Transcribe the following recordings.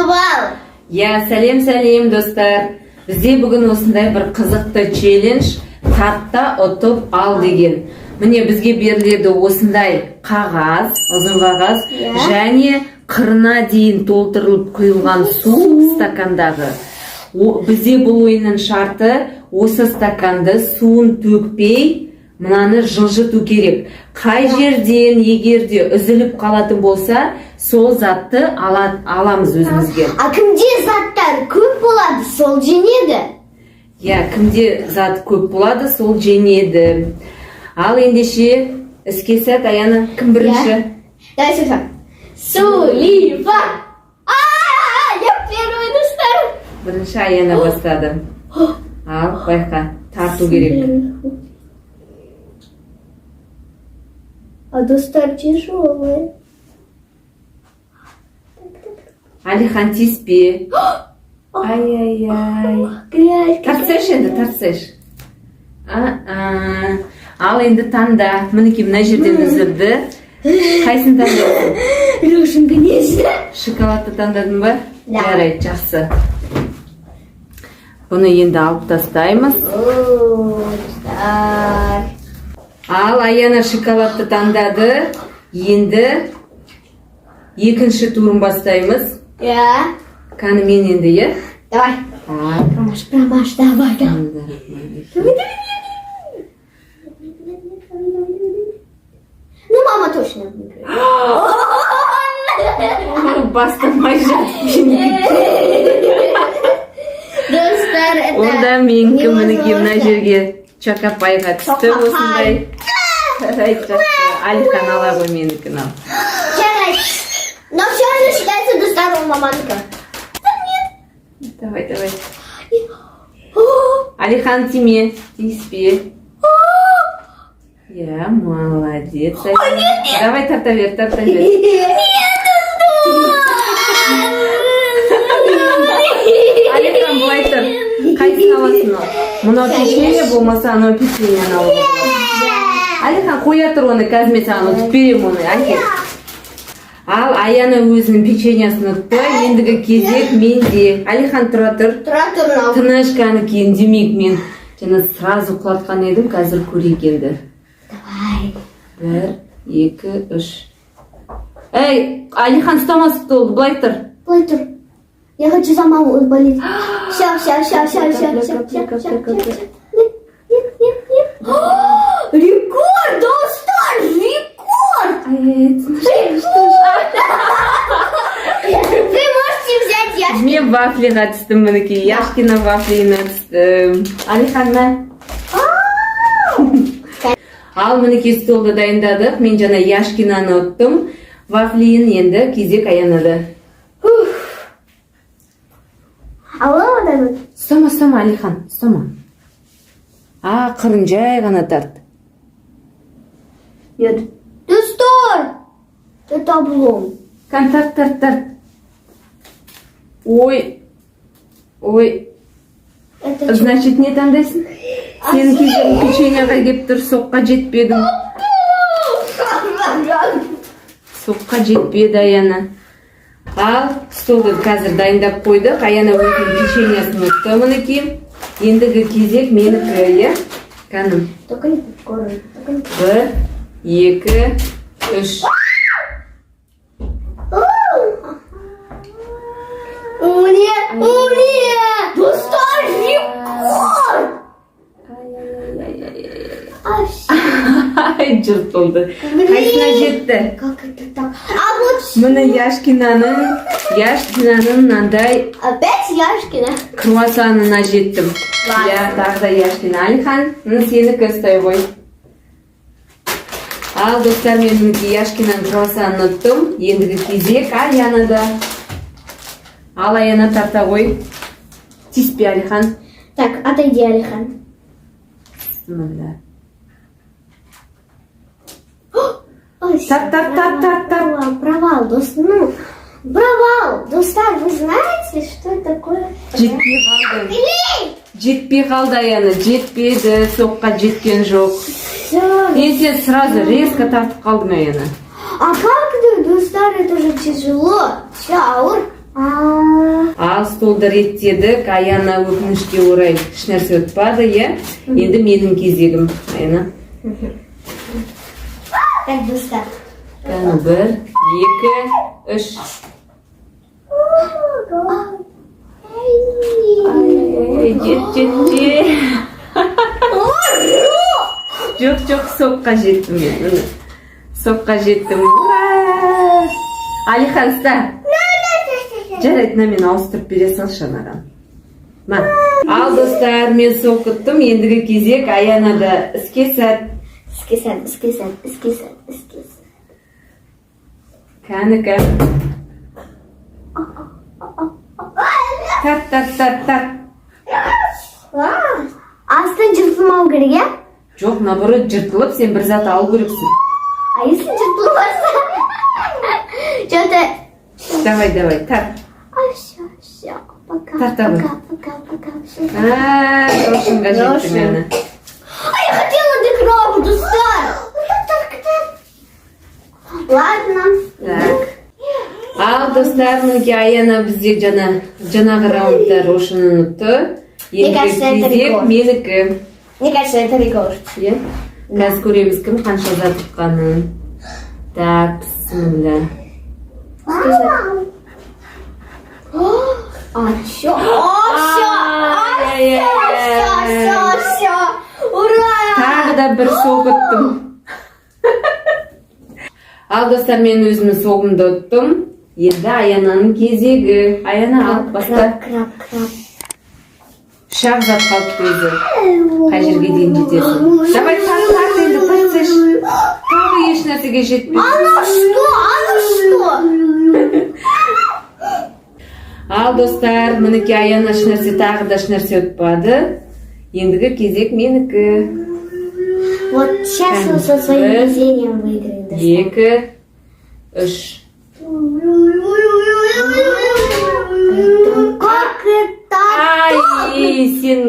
провал. Сәлем достар. Бізде бүгін осындай бір қызықты челлендж тартта ұтып ал деген. Міне бізге беріледі осындай қағаз, ұзын қағаз, және қырына дейін толтырылып құйылған су стакандағы. Бізде бұл ойынның шарты осы стаканды суын төкпей, мынаны жылжыту керек. Қай жерден егерде үзіліп қалатын болса, сол затты аламыз өзімізге. А кімде заттар көп болады, сол жеңеді? Кімде зат көп болады, сол жеңеді. Ал ендеше іске сәт, Аяна, кім бірінші? Давай сюда. Сулифа! Я первый, достар. Бірінші Аяна бастады. Ал, байқа, тарту керек. А достар тяжелый. Алихан, тиіспе. Ай-яй-яй. Грязь. Тартсайш енді, тартсайш. Ал енді таңда. Мінеки мына жерден үзілді. Қайсын таңдайсың? Лешин, конечно. Шоколадты таңдадың ба? Да. Жарайды, жақсы. Бұны енді алып тастаймыз. Достар. Ал Аяна шоколадты таңдады. Енді екінші турын бастаймыз. Кәні мен енді, Давай. Промаш, давай. Ну, мама точно выиграет. Бастырмай жатып. Достар, это... Онда менікі мінеки мына жерге Чокопайға түсті осындай. Жақсы. Алихан ала ғой менікін ал. Но все равно считается достар у маманка. Давай. Алихан, тиме, тиіспе. Молодец. Давай тарта бер. Алихан, былай тұр. Қайсын аласың ол? Мынау печенье болмаса, анау печеньені алып отырады. Алихан, қоя тұр оны, қазір мен саған ұтып берем оны. Ал Аяна өзінің печеньясын ұтты, ендігі кезек менде. Алихан, тұра тұр. Тыныш кейін демек мен жаңа сразу құлатқан едім, қазір көрейік енді. Давай. 1, 2, 3. Эй, Алихан, ұстамасы толды, былай тұр. Я хочу сама болеть. Ща. Рекорд, достар, рекорд! Вы можете взять Яшкина. Мен вафлиға түстім, мінеки, Яшкина вафлиына түстім. Алихан, Ал мінеки столды дайындадық, мен жана Яшкинаны ұттым. Вафлиын енді кезек Аянады. Алло, Ұстама, Алихан, ұстама. Қырын жай ғана тарт. Нет. Достар! Это облом. Тарт. Ой. Значит, не таңдайсың? Сен кезің печеньяға кеп тұр, соққа жетпедің. Соққа жетпеді Аяна. Ал столды қазір дайындап қойдық. Аяна өзінің печеньясын ұтты мінеки. Ендігі кезек менікі, Кәнім. Только не скоро. 1, 2, 3. Умнее! Достар, рекорд! Ай, жұртылды. Қайсына жетті? Как это так? А вот... Мұны Яшкинаның мынандай Опять Яшкина? круассанына жеттім. Тағы да Яшкина. Алихан, сені көстай ғой. Ал достар, мен мінеки Яшкинаның круассанын ұттым. Ендігі кезек Аянада. Ал Аяна тарта ғой. Тиіспе, Алихан. Так, отойди, Алихан. Тарт. Провал, достар, вы знаете, что такое? Жетпей қалды Аяна, жетпеді, соққа жеткен жоқ. Сен сразу резко тартып қалдың Аяна. А как ты, достар, это же тяжело. Все, ауыр. Ал столды реттедік, Аяна өкінішке орай еш нәрсе өтпады, е? Енді менің кезегім, Аяна. Так, достар. Кәні 1, 2, 3. Жет. Жоқ, соққа жеттім мен. Соққа жеттім. Ура! Алихан, ұста. Жарайды, мен ауыстырып бере салшы анаған. Ал достар, мен соқыттым. Ендігі кезек Аянада іске сәт. Кәні. Тат. Астын жыртылмау керек, я? Жоқ, наоборот, жыртылып, сен бір зат алу керексің. Если жыртылмаса. Что-то... Давай, тат. Все. Пока. Тартамын. Пока. Рошынға жеттім әні. Я хотела декрабу, достар. Ладно. Так. Ал достар, мінеке Аяна бізде жаңағы раундта Рошынын ұтты. Мне кажется, это рекорд. Менікі. Мне кажется, это рекорд. Қазір көреміз кім қанша зат ұтқанын. Так, бісміллә. Все. Ура! Тағы да бір соқ ұттым. Ал достар, мен өзімнің соғымды ұттым. Енді Аянаның кезегі. Аяна ал, баста. Краб. Шақ зат қалыпты өзі. Қай жерге дейін жетесің. Давай, тарт енді, тартсаш. Тағы еш нәрсеге жетпей. Оно что? Ал достар, мінеке Аяна еш нәрсе, тағы да еш нәрсе өтпады. Ендігі кезек менікі. Вот сейчас вы со своим везением выиграете. 2, 3. Как это? Ай, сен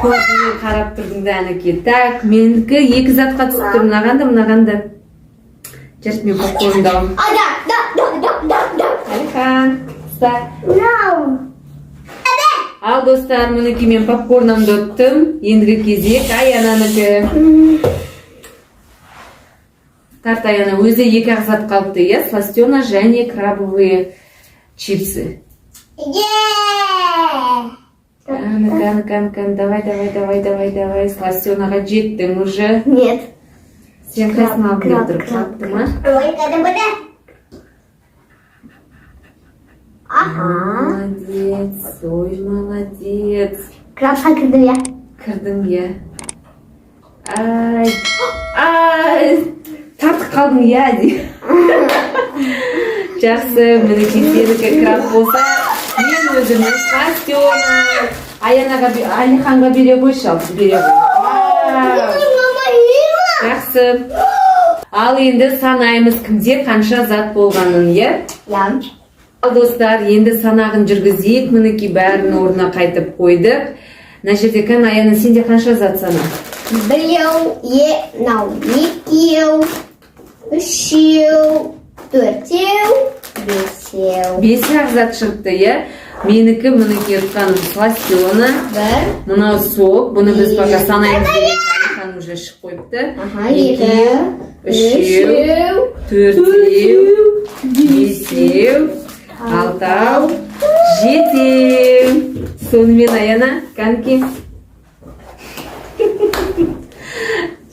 көзіңе қарап тұрдың да әнеке. Так, менікі 2 затқа түсіп тұр. Мынағанда. Жарты мен попкорнды алам. Да. Алихан, ұста. No. Ал достар, мінеке мен попкорнымды ұттым. Ендігі кезек Аянаныкі. Тарт Аяна, өзі 2 зат қалыпты, е? Сластена және крабовые чипсы. Кәні, давай. Сластенаға жеттің уже. Нет. Сен қайсын алып келіп тұрып қапты ма? Ой, когда. Ага. Молодец. Крабқа кірдім, я. Кірдің, е. Ай, тартық қалдың, е. Жақсы, мінеке сенікі краб болса, мен өзімнің Сластена. Алиханға бере қойшы, алып бере қой. Жақсы. Ал енді санаймыз кімде қанша зат болғанын, е? Я. Ал достар, енді санағын жүргізейік, мінеке бәрін орнына қайтып қойдық. Мына жерде кән Аяна, сенде қанша зат сана? 1, 2, 3, 4, 5. 5 зат шықты, е? Менікі мінеке ұтқаным Сластена. Мынау соқ, бұны біз пока санаймыз деген Алихан уже шық қойыпты. 2, 3, 4, 5, 6, 7. Сонымен Аяна, кәнеке.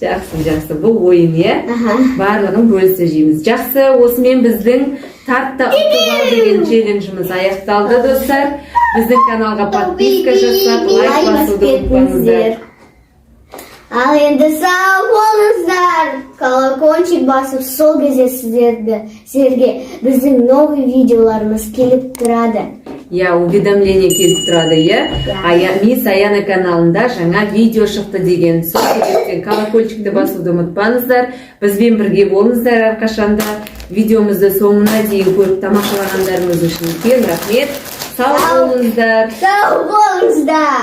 Жақсы, бұл ойын, е? Барлығын бөлісі жейміз. Жақсы, осымен біздің тартта ұтып ал деген челленджіміз аяқталды, достар. Біздің каналға подписка жасап, лайк басуды ұмытпаңыздар. Ал енді сау болыңыздар. Колокольчик басып, сол кезде сіздерге біздің новый видеоларымыз келіп тұрады. Уведомление келіп тұрады, е? Мисс Аяна каналында жаңа видео шықты деген. Сол себептен колокольчикті басуды ұмытпаңыздар. Бізбен бірге болыңыздар әрқашанда. Видеомызды соңына дейін көріп тамашалағандарыңыз үшін үлкен рахмет. Сау болыңыздар. Сау болыңыздар.